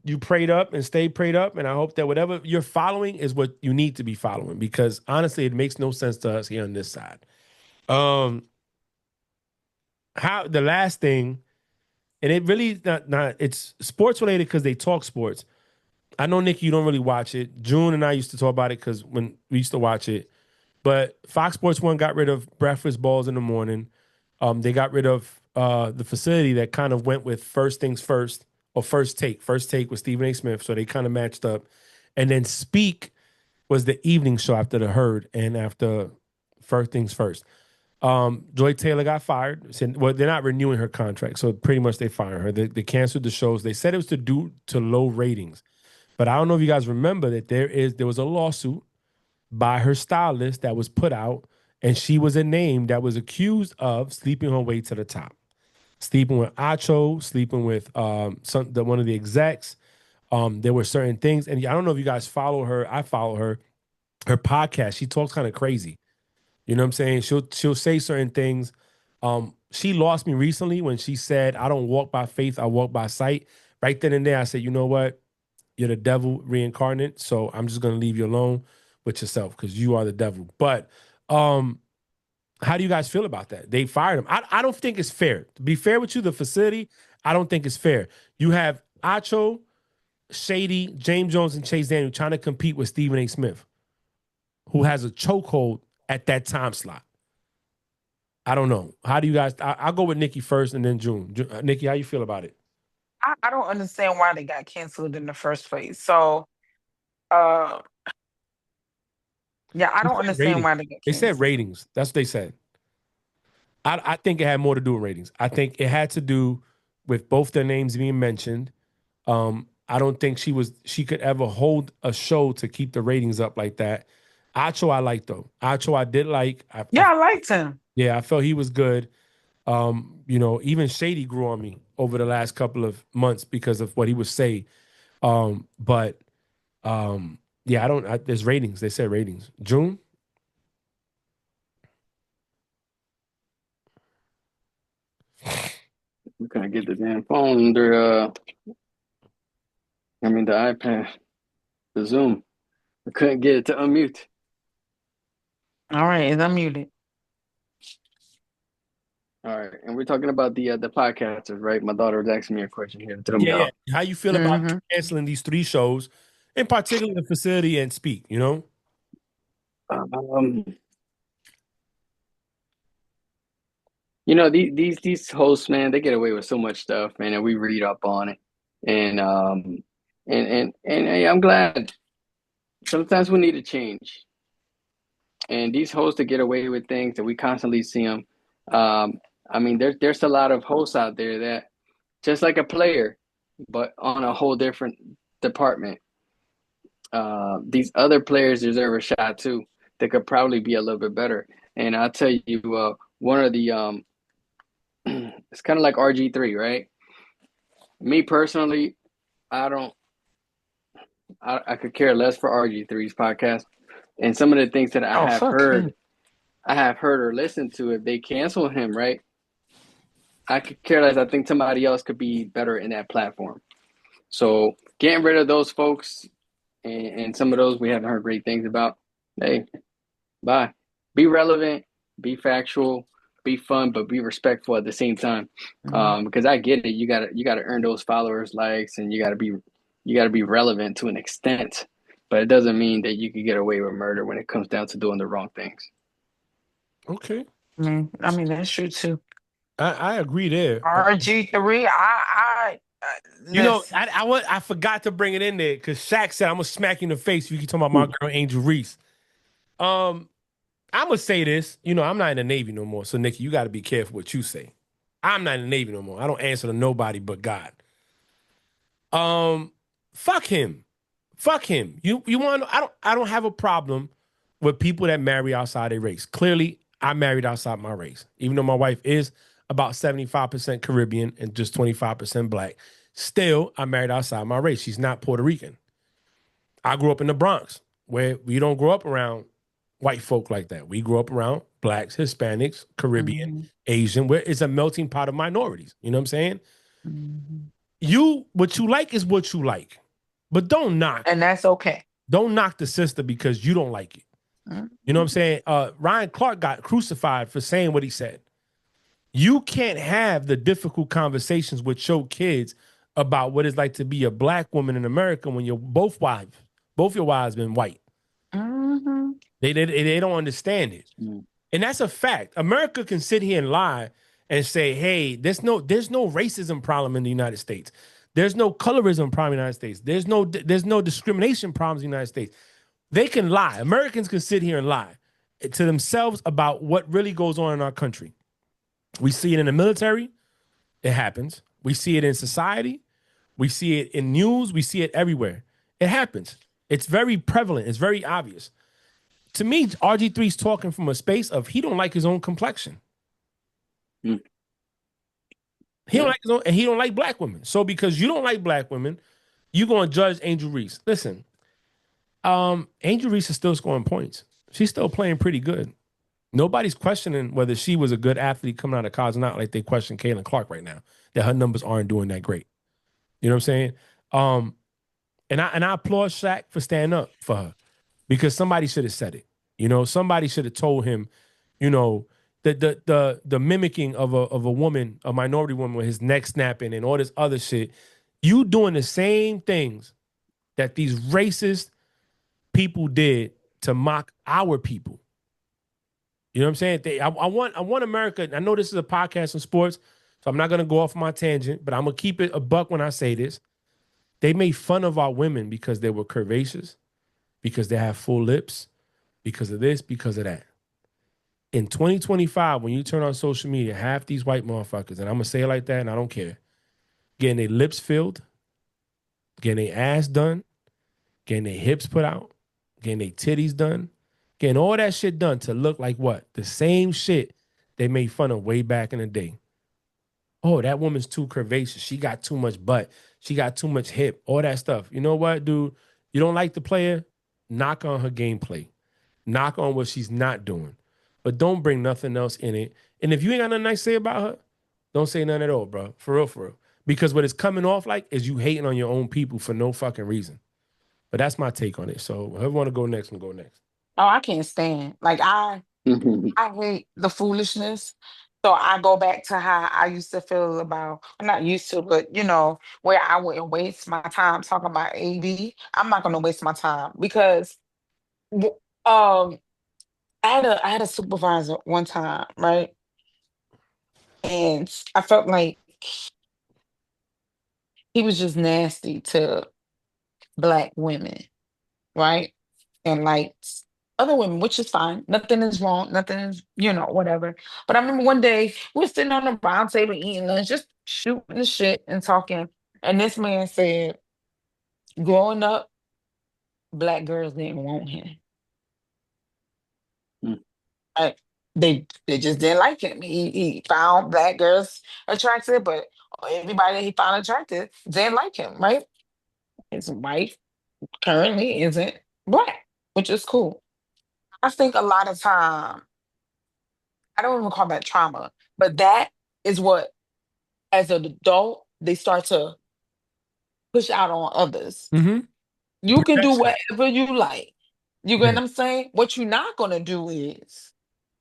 you prayed up and stay prayed up. And I hope that whatever you're following is what you need to be following because honestly, it makes no sense to us here on this side. Um, how the last thing and it really not it's sports related because they talk sports. I know Nikki, you don't really watch it. June and I used to talk about it because when we used to watch it. But Fox Sports One got rid of breakfast balls in the morning. They got rid of the facility that kind of went with first things first or first take. First take with Stephen A. Smith, so they kind of matched up. And then Speak was the evening show after the herd and after first things first. Joy Taylor got fired. Well, they're not renewing her contract, so pretty much they fired her. They canceled the shows. They said it was due to low ratings, but I don't know if you guys remember that there was a lawsuit by her stylist that was put out, and she was a name that was accused of sleeping her way to the top, sleeping with Acho, sleeping with one of the execs. There were certain things, and I don't know if you guys follow her. I follow her. Her podcast, she talks kind of crazy. You know what I'm saying? She'll say certain things. She lost me recently when she said, "I don't walk by faith, I walk by sight." Right then and there, I said, "You know what? You're the devil reincarnate, so I'm just gonna leave you alone with yourself because you are the devil." But how do you guys feel about that? They fired him. I don't think it's fair. To be fair with you, the facility, I don't think it's fair. You have Acho, Shady, James Jones, and Chase Daniel trying to compete with Stephen A. Smith, who has a chokehold at that time slot. I don't know. How do you guys? I'll go with Nikki first and then June. Nikki, how you feel about it? I don't understand why they got canceled in the first place. So, uh, yeah, I They don't said understand ratings. why they got They said canceled. ratings. That's what they said. I think it had more to do with ratings. I think it had to do with both their names being mentioned. I don't think she could ever hold a show to keep the ratings up like that. Acho I like though. Acho I did like. Yeah, I liked him. Yeah, I felt he was good. Even Shady grew on me over the last couple of months because of what he would say. But yeah, there's ratings. They said ratings. June? We couldn't get the damn phone under the iPad, the Zoom. I couldn't get it to unmute. All right, it's unmuted. All right, and we're talking about the podcasters, right? My daughter was asking me a question here. Threw me Yeah, yeah. off. How you feel about Hmm. canceling these three shows, in particular the facility and Speak, you know? Um, these hosts, man, they get away with so much stuff, man, and we read up on it, and hey, I'm glad. Sometimes we need to change, and these hosts that get away with things that we constantly see them. There's a lot of hosts out there that just like a player, but on a whole different department. These other players deserve a shot too. They could probably be a little bit better. And I'll tell you, one of the it's kind of like RG3, right? Me personally, I don't, I could care less for RG3's podcast. And some of the things that Oh, fuck him. I have heard or listened to, if they cancel him, right? I could care less. I think somebody else could be better in that platform. So getting rid of those folks and some of those we haven't heard great things about. Hey, bye. Be relevant, be factual, be fun, but be respectful at the same time. Mhm. Because I get it, you gotta earn those followers, likes, and you gotta be relevant to an extent. But it doesn't mean that you can get away with murder when it comes down to doing the wrong things. Okay. I mean, that's true too. I agree there. RG3, You know, listen. I forgot to bring it in there because Shaq said I'm gonna smack you in the face if you keep talking about my girl Angel Reese. Um, I'm gonna say this. You know, I'm not in the Navy no more. So Nikki, you got to be careful what you say. I'm not in the Navy no more. I don't answer to nobody but God. Um, fuck him. Fuck him. You want? I don't have a problem with people that marry outside their race. Clearly, I married outside my race, even though my wife is about 75% Caribbean and just 25% black. Still, I married outside my race. She's not Puerto Rican. I grew up in the Bronx, where we don't grow up around white folk like that. We grew up around blacks, Hispanics, Caribbean, Mhm, Asian, where it's a melting pot of minorities. You know what I'm saying? mhm. What you like is what you like. But And that's okay. don't knock the sister because you don't like it. Mhm. You know what I'm saying? Ryan Clark got crucified for saying what he said. You can't have the difficult conversations with your kids about what it's like to be a black woman in America when you're both your wives been white. Mm-hmm. They don't understand it. Mm. And that's a fact. America can sit here and lie and say, hey, there's no racism problem in the United States. There's no colorism problem in the United States. There's no discrimination problems in the United States. They can lie. Americans can sit here and lie to themselves about what really goes on in our country. We see it in the military, it happens. We see it in society, we see it in news, we see it everywhere. It happens. It's very prevalent, it's very obvious. To me, RG3's talking from a space of he don't like his own complexion. Mm. He don't Yeah. like his own, and he don't like black women. So because you don't like black women, you're gonna judge Angel Reese. Listen, Angel Reese is still scoring points. She's still playing pretty good. Nobody's questioning whether she was a good athlete coming out of college or not, like they question Caitlin Clark right now, that her numbers aren't doing that great. You know what I'm saying? Um, and I applaud Shaq for standing up for her because somebody should have said it. You know, somebody should have told him, you know, the mimicking of a woman, a minority woman with his neck snapping and all this other shit. You doing the same things that these racist people did to mock our people. You know what I'm saying? I want America. I know this is a podcast on sports, so I'm not gonna go off my tangent, but I'm gonna keep it a buck when I say this. They made fun of our women because they were curvaceous, because they have full lips, because of this, because of that. In 2025, when you turn on social media, half these white motherfuckers, and I'm gonna say it like that, and I don't care, getting their lips filled, getting their ass done, getting their hips put out, getting their titties done, getting all that shit done to look like what? The same shit they made fun of way back in the day. Oh, that woman's too curvaceous. She got too much butt. She got too much hip. All that stuff. You know what, dude? You don't like the player? Knock on her gameplay. Knock on what she's not doing. But don't bring nothing else in it. And if you ain't got nothing nice to say about her, don't say nothing at all, bro. For real, for real. Because what it's coming off like is you hating on your own people for no fucking reason. But that's my take on it. So whoever want to go next will go next. Oh, I can't stand. Like I hate the foolishness. So I go back to how I used to feel about, I'm not used to, but where I wouldn't waste my time talking about AB. I'm not gonna waste my time because w- um I had a supervisor one time, right? And I felt like he was just nasty to black women, right? And like other women, which is fine. Nothing is wrong. Nothing is, whatever. But I remember one day we were sitting on the round table eating lunch, just shooting the shit and talking. And this man said, growing up, black girls didn't want him. Mm. Like, they just didn't like him. He found black girls attractive, but everybody that he found attractive didn't like him, right? His wife currently isn't black, which is cool. I think a lot of time, I don't even call that trauma, but that is what, as an adult, they start to push out on others. Mm-hmm. You can do Projection. whatever you like. You get Yeah. what I'm saying? What you're not gonna do is,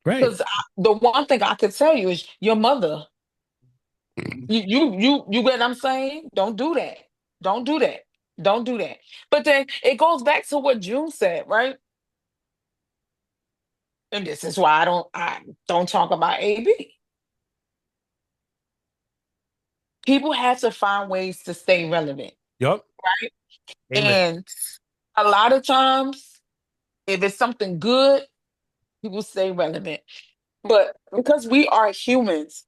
Right. because the one thing I could tell you is your mother. You get what I'm saying? Don't do that. Don't do that. Don't do that. But then it goes back to what June said, right? And this is why I don't talk about AB. People have to find ways to stay relevant, Yup. right? Amen. And a lot of times, if it's something good, people stay relevant. But because we are humans,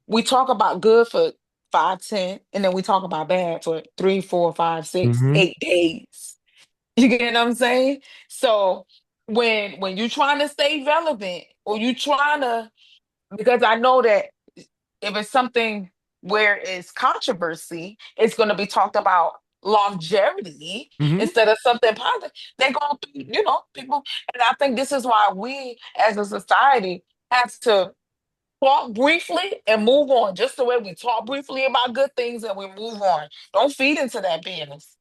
we talk about good for 5, 10, and then we talk about bad for 3, 4, 5, 6, Mm-hmm. 8 days. You get what I'm saying? So when you're trying to stay relevant, or you trying to, because I know that if it's something where it's controversy, it's going to be talked about longevity Mm-hmm. instead of something positive. They're going through, people. And I think this is why we as a society have to talk briefly and move on, just the way we talk briefly about good things and we move on. Don't feed into that business.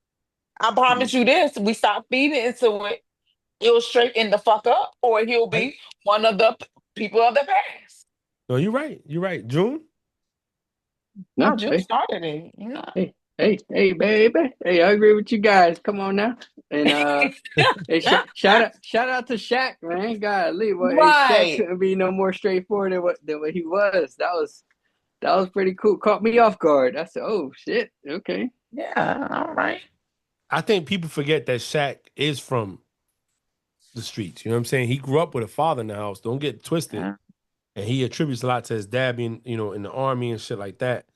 I promise you this, we stop feeding into it, he'll straighten the fuck up, or he'll Right. be one of the people of the past. No, you're right. You're right. June? No, No, June hey, started it. You know. hey, baby. Hey, I agree with you guys. Come on now. And hey, shout out to Shaq, man. Golly, what? Hey, Shaq Right. couldn't be no more straightforward than what he was. That was pretty cool. Caught me off guard. I said, oh shit, okay. Yeah. All right. I think people forget that Shaq is from the streets. You know what I'm saying? He grew up with a father in the house. Don't get twisted. Yeah. And he attributes a lot to his dad being, in the army and shit like that.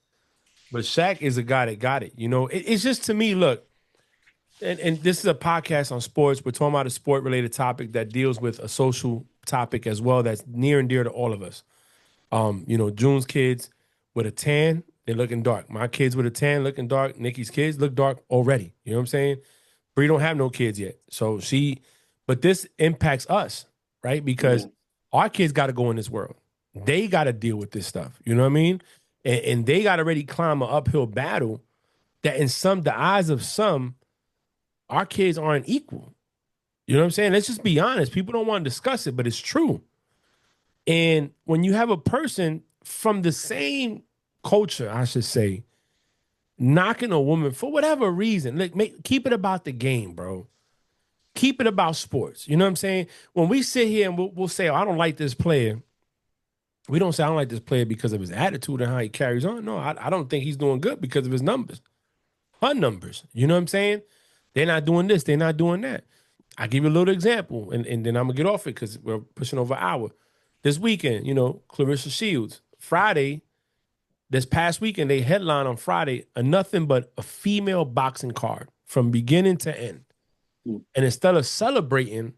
But Shaq is a guy that got it. It's just to me, look, and this is a podcast on sports. We're talking about a sport related topic that deals with a social topic as well that's near and dear to all of us. June's kids with a tan, they're looking dark. My kids with a tan looking dark. Nikki's kids look dark already. You know what I'm saying? Bree don't have no kids yet. But this impacts us, right? Because Yeah. our kids got to go in this world. They got to deal with this stuff. You know what I mean? And they got to already climb an uphill battle that the eyes of some, our kids aren't equal. You know what I'm saying? Let's just be honest. People don't want to discuss it, but it's true. And when you have a person from the same culture, I should say, knocking a woman for whatever reason, keep it about the game, bro. Keep it about sports. You know what I'm saying? When we sit here and we'll say, oh, I don't like this player, we don't say, I don't like this player because of his attitude and how he carries on. No, I don't think he's doing good because of his numbers, her numbers. You know what I'm saying? They're not doing this, they're not doing that. I give you a little example, and then I'm going to get off it because we're pushing over an hour. This weekend, Clarissa Shields, Friday, this past weekend, they headline on Friday, a nothing but a female boxing card from beginning to end. Mm. And instead of celebrating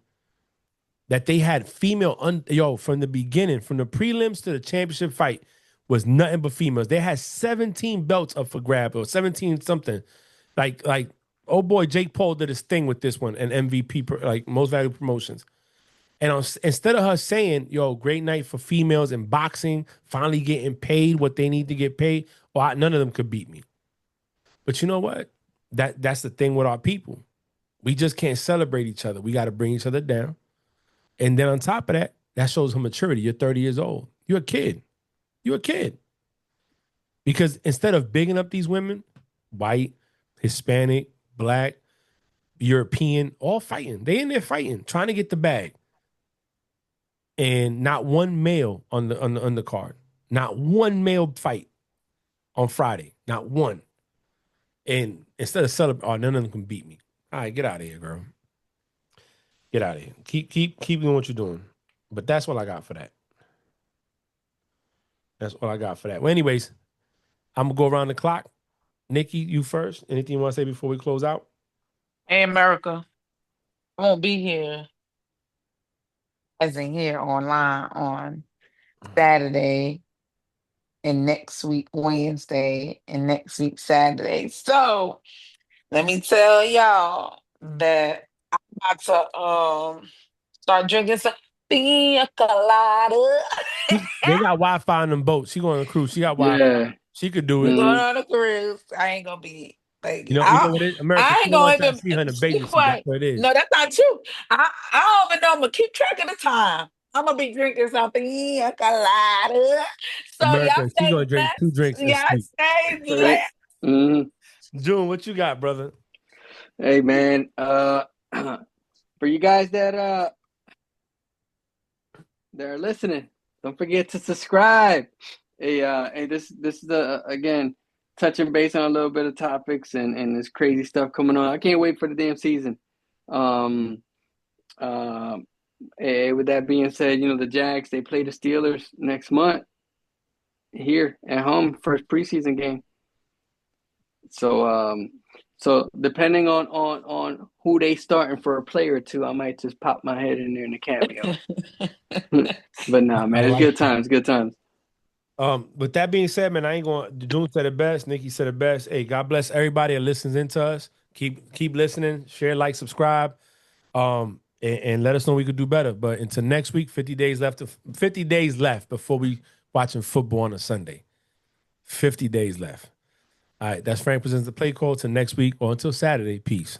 that they had from the beginning, from the prelims to the championship fight, was nothing but females. They had 17 belts up for grab, or 17 something. Like oh boy, Jake Paul did his thing with this one, and MVP, like most valuable promotions. And instead of her saying, yo, great night for females in boxing, finally getting paid what they need to get paid, none of them could beat me. But you know what? That's the thing with our people. We just can't celebrate each other. We got to bring each other down. And then on top of that, that shows her maturity. You're 30 years old. You're a kid. You're a kid. Because instead of bigging up these women, white, Hispanic, black, European, all fighting. They in there fighting, trying to get the bag. And not one male on the undercard. Not one male fight on Friday. Not one. And instead of celebrating, none of them can beat me. All right, get out of here, girl. Get out of here. Keep doing what you're doing. But that's what I got for that. That's all I got for that. Well, anyways, I'm gonna go around the clock. Nikki, you first. Anything you want to say before we close out? Hey, America, I won't be here, as in here online on Saturday and next week Wednesday and next week Saturday. So let me tell y'all that I'm about to start drinking some pina colada. They got Wi-Fi on them boats. She going on a cruise. She got Wi-Fi. Yeah. She could do I'm it. going Mm-hmm. on a cruise. I ain't gonna be like You know what it is? America, I she ain't don't gonna want y'all to even see her in a be bathing suit. That's quiet. what it is. No, that's not true. I don't even know. I'm gonna keep track of the time. I'm gonna be drinking something pina colada. So y'all America, she stay gonna drink 2 blessed. drinks and Y'all sleep. stay Right. blessed. Mm-hmm. June, what you got, brother? Hey, man. For you guys that are listening, don't forget to subscribe. Hey, this is again touching base on a little bit of topics and this crazy stuff coming on. I can't wait for the damn season. Um, with that being said, the Jags, they play the Steelers next month here at home, first preseason game. So depending on who they starting for a player or two, I might just pop my head in there in a cameo. But nah, I man, it's like good times, good times. With that being said, man, I ain't going. June said it best. Nikki said it best. Hey, God bless everybody that listens into us. Keep listening. Share, like, subscribe. And let us know we could do better. But until next week, 50 days left. 50 days left before we watching football on a Sunday. 50 days left. All right, that's Frank presents the play call. Till next week or until Saturday. Peace.